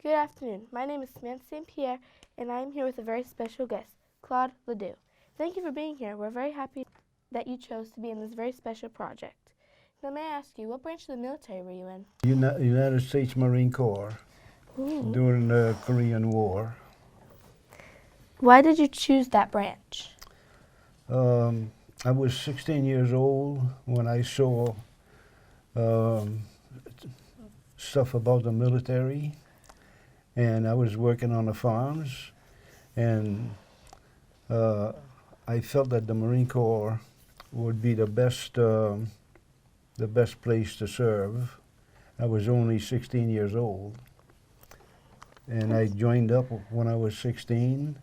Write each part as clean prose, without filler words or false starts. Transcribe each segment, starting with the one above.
Good afternoon. My name is Samantha Pierre, and I am here with a very special guest, Claude Ledoux. Thank you for being here. We're very happy that you chose to be in this very special project. Now, may I ask you, what branch of the military were you in? United States Marine Corps Ooh. during the Korean War. Why did you choose that branch? I was 16 years old when I saw um, stuff about the military, and I was working on the farms, and I felt that the Marine Corps would be the best place to serve. I was only 16 years old, and I joined up when I was 16.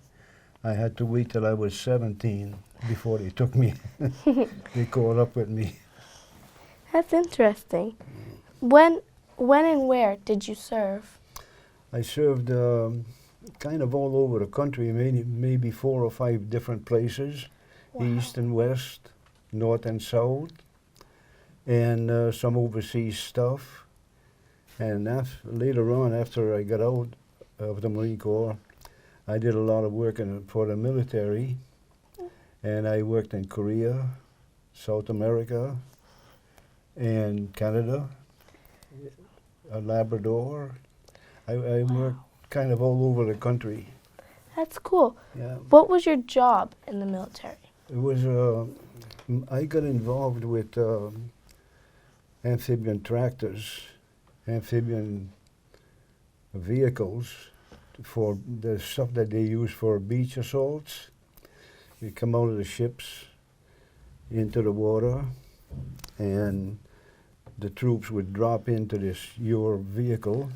I had to wait till I was 17 before they took me. They caught up with me. That's interesting. When and where did you serve? I served kind of all over the country, maybe 4 or 5 different places, Wow. east and west, north and south, and some overseas stuff. And later on, after I got out of the Marine Corps, I did a lot of work for the military, and I worked in Korea, South America, and Canada, Labrador. I worked kind of all over the country. That's cool. Yeah. What was your job in the military? It was, I got involved with amphibian tractors, amphibian vehicles for the stuff that they use for beach assaults. You come out of the ships into the water, and the troops would drop into your vehicle,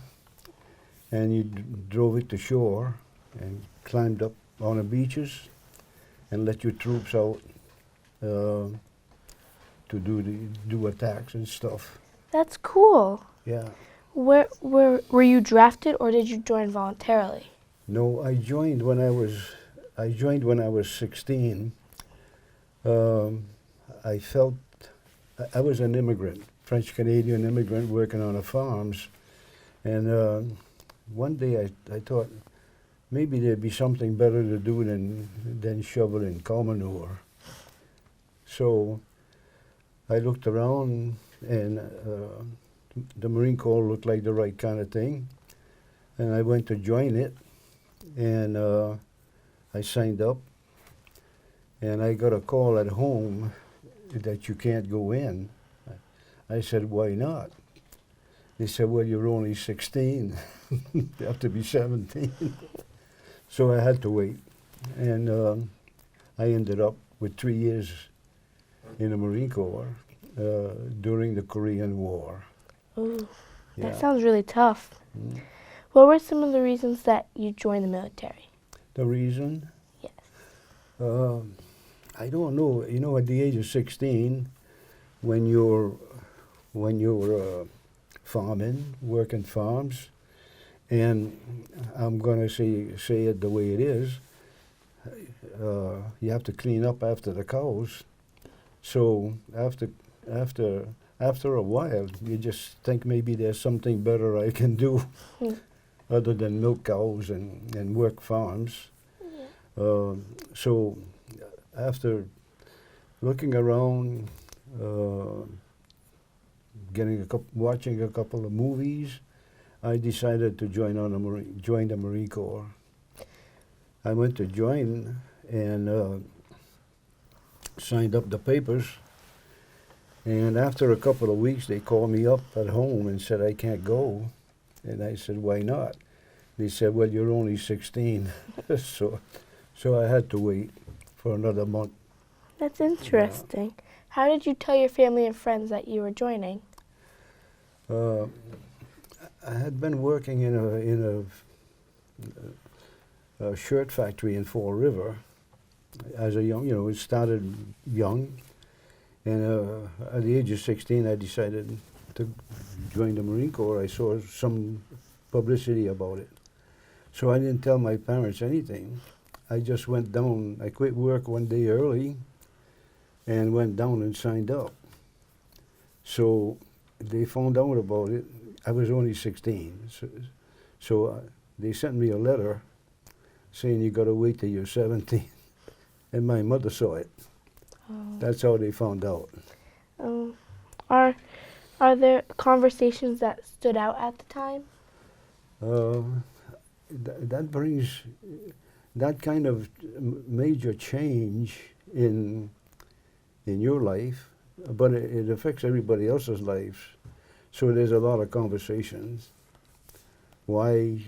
and you drove it to shore and climbed up on the beaches and let your troops out to do attacks and stuff. That's cool. Yeah. Were you drafted or did you join voluntarily? No, I joined when I was 16. I felt I was an immigrant, French Canadian immigrant working on the farms, and one day I thought maybe there'd be something better to do than shoveling cow manure. So I looked around, and the Marine Corps looked like the right kind of thing, and I went to join it, and I signed up, and I got a call at home that you can't go in. I said, why not? They said, well, you're only 16. You have to be 17. So I had to wait, and I ended up with 3 years in the Marine Corps during the Korean War. Ooh, Yeah. that sounds really tough. Mm. What were some of the reasons that you joined the military? The reason? Yes. I don't know. You know, at the age of 16, when you're farming, working farms, and I'm going to say it the way it is, you have to clean up after the cows. So after a while, you just think maybe there's something better I can do other than milk cows and work farms. Yeah. So after looking around, watching a couple of movies, I decided to join the Marine Corps. I went to join and signed up the papers. And after a couple of weeks, they called me up at home and said, I can't go. And I said, why not? They said, well, you're only 16. So I had to wait for another month. That's interesting. How did you tell your family and friends that you were joining? I had been working in a shirt factory in Fall River as a young, it started young. And at the age of 16, I decided to join the Marine Corps. I saw some publicity about it. So I didn't tell my parents anything. I just went down. I quit work one day early and went down and signed up. So they found out about it. I was only 16. So they sent me a letter saying you got to wait till you're 17. And my mother saw it. Oh. That's how they found out. Um, are there conversations that stood out at the time? Uh, that brings that kind of major change in your life, but it affects everybody else's lives. So there's a lot of conversations. Why?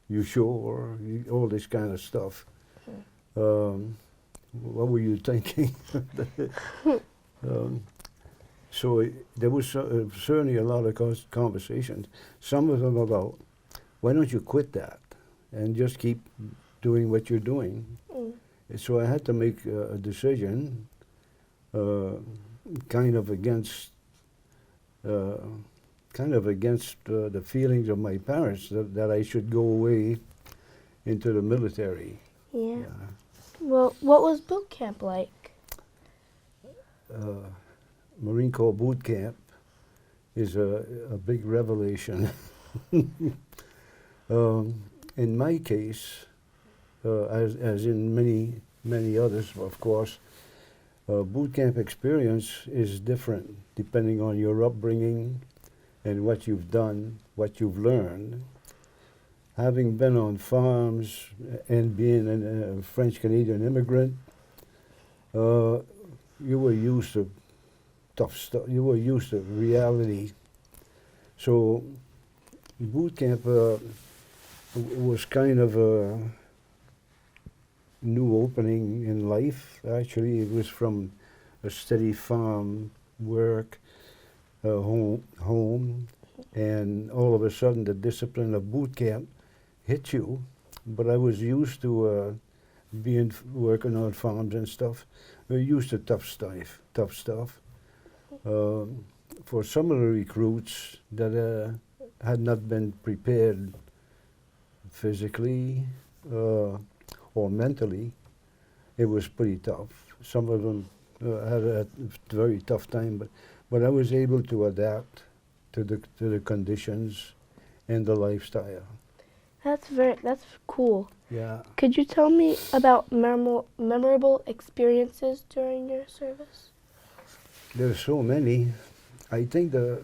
You sure? All this kind of stuff. What were you thinking? So there was certainly a lot of conversations. Some of them about, why don't you quit that and just keep doing what you're doing? Mm. So I had to make a decision, kind of against the feelings of my parents that I should go away into the military. Yeah. Yeah. Well, what was boot camp like? Marine Corps boot camp is a big revelation. In my case, as in many others, of course, boot camp experience is different depending on your upbringing and what you've done, what you've learned. Having been on farms and being a French-Canadian immigrant, you were used to tough stuff. You were used to reality. So boot camp was kind of a new opening in life. Actually, it was from a steady farm work, home, and all of a sudden the discipline of boot camp hit you. But I was used to working on farms and stuff. We're used to tough stuff. For some of the recruits that had not been prepared physically or mentally, it was pretty tough. Some of them had a very tough time, but I was able to adapt to the conditions and the lifestyle. That's cool. Yeah. Could you tell me about memorable experiences during your service? There's so many. I think the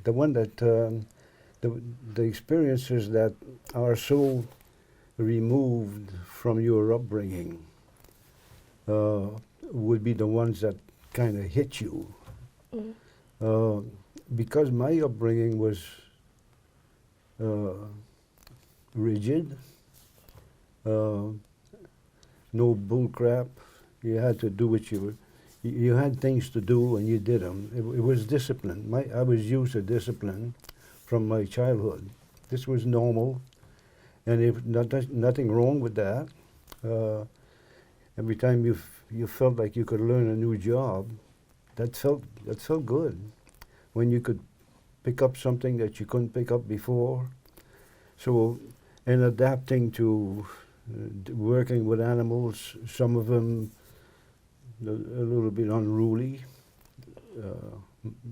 one that the experiences that are so removed from your upbringing would be the ones that kind of hit you. Mm. Because my upbringing was rigid, no bull crap. You had to do what you had things to do and you did them. It was discipline. I was used to discipline from my childhood. This was normal, and nothing wrong with that. Every time you felt like you could learn a new job, that felt good. When you could pick up something that you couldn't pick up before. So, and adapting to working with animals, some of them a little bit unruly,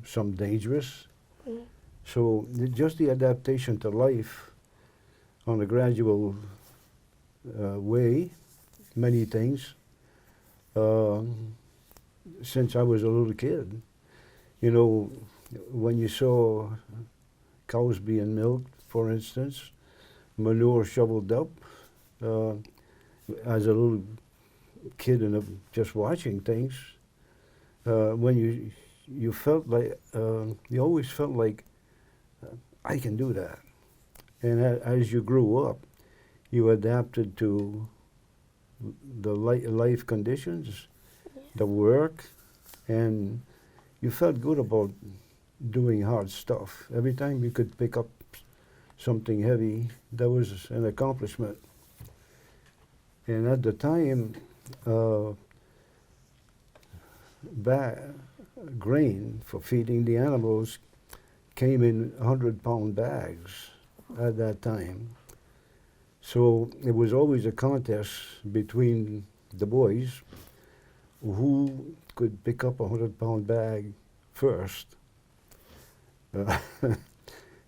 some dangerous. Mm. So just the adaptation to life on a gradual way, many things, since I was a little kid. You know, when you saw cows being milked, for instance, manure shoveled up, as a little kid and just watching things, when you felt like, you always felt like, I can do that. And as you grew up, you adapted to the life conditions, the work, and you felt good about doing hard stuff. Every time you could pick up something heavy, that was an accomplishment. And at the time, grain for feeding the animals came in 100-pound bags at that time. So it was always a contest between the boys who could pick up a 100-pound bag first.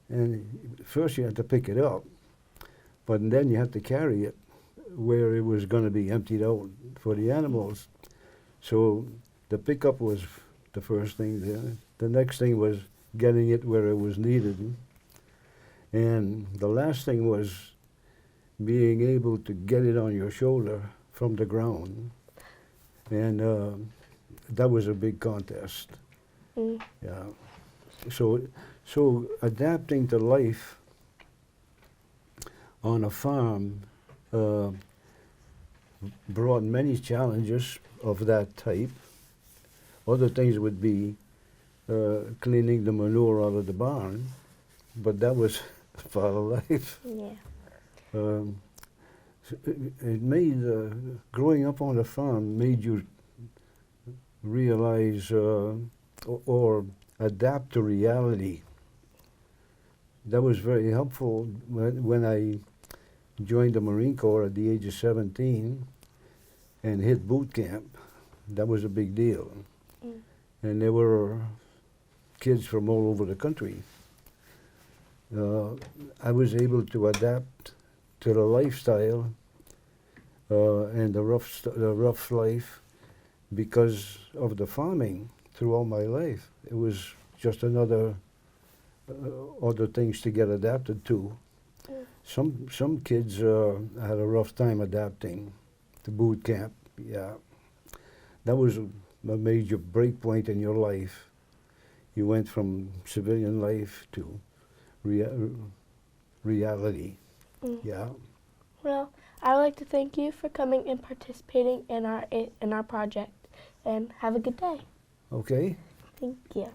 And first you had to pick it up, but then you had to carry it where it was going to be emptied out for the animals. So the pickup was the first thing there. The next thing was getting it where it was needed. And the last thing was being able to get it on your shoulder from the ground. And that was a big contest. Mm. Yeah. So adapting to life on a farm brought many challenges of that type. Other things would be cleaning the manure out of the barn, but that was part of life. Yeah. It made growing up on a farm made you realize or adapt to reality. That was very helpful when I joined the Marine Corps at the age of 17 and hit boot camp. That was a big deal. Mm. And there were kids from all over the country. I was able to adapt to the lifestyle and the rough life because of the farming throughout my life. It was just another other things to get adapted to. Mm. Some kids had a rough time adapting to boot camp. Yeah, that was a major break point in your life. You went from civilian life to reality. Mm. Yeah. Well, I would like to thank you for coming and participating in our project, and have a good day. Okay. Thank you.